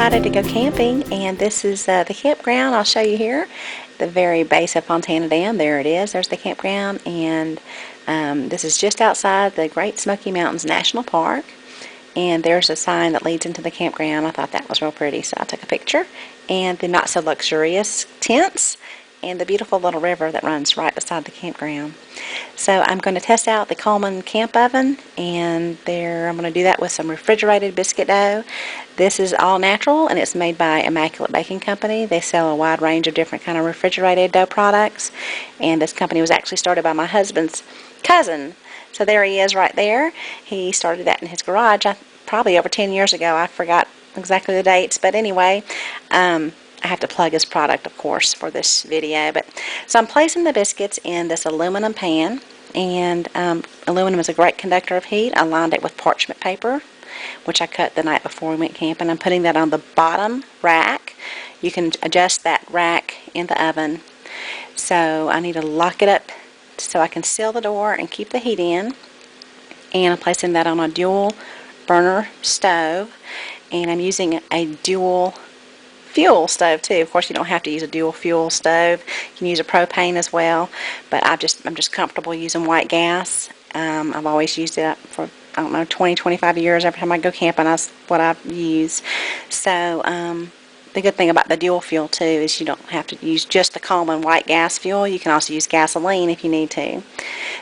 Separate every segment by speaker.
Speaker 1: decided to go camping, and this is the campground. I'll show you here, the very base of Fontana Dam. There it is. There's the campground, and this is just outside the Great Smoky Mountains National Park, and there's a sign that leads into the campground. I thought that was real pretty, so I took a picture. And the not so luxurious tents and the beautiful little river that runs right beside the campground. So I'm going to test out the Coleman Camp Oven, and I'm going to do that with some refrigerated biscuit dough. This is all natural, and it's made by Immaculate Baking Company. They sell a wide range of different kind of refrigerated dough products, and this company was actually started by my husband's cousin. So there he is right there. He started that in his garage probably over 10 years ago. I forgot exactly the dates, but anyway, I have to plug his product, of course, for this video. So I'm placing the biscuits in this aluminum pan, and aluminum is a great conductor of heat. I lined it with parchment paper, which I cut the night before we went camping. I'm putting that on the bottom rack. You can adjust that rack in the oven. So I need to lock it up so I can seal the door and keep the heat in. And I'm placing that on a dual burner stove, and I'm using a dual fuel stove too. Of course, you don't have to use a dual fuel stove. You can use a propane as well, but I'm just comfortable using white gas. I've always used it for, I don't know, 20-25 years. Every time I go camping, that's what I use. So the good thing about the dual fuel too is you don't have to use just the common white gas fuel. You can also use gasoline if you need to.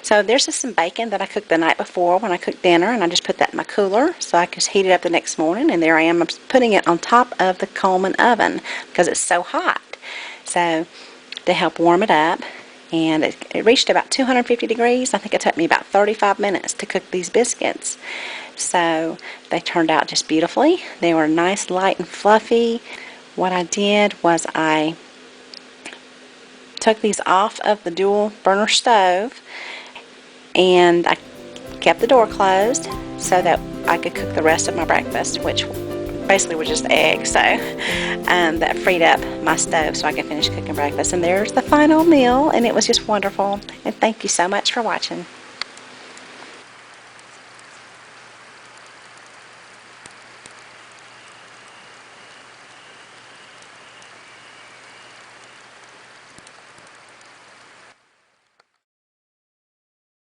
Speaker 1: So there's just some bacon that I cooked the night before when I cooked dinner, and I just put that in my cooler so I could heat it up the next morning. And there I am. I'm putting it on top of the Coleman oven because it's so hot. So to help warm it up, and it reached about 250 degrees. I think it took me about 35 minutes to cook these biscuits. So they turned out just beautifully. They were nice, light, and fluffy. What I did was I took these off of the dual burner stove, and I kept the door closed so that I could cook the rest of my breakfast, which basically was just eggs. So that freed up my stove so I could finish cooking breakfast. And there's the final meal, and it was just wonderful. And thank you so much for watching.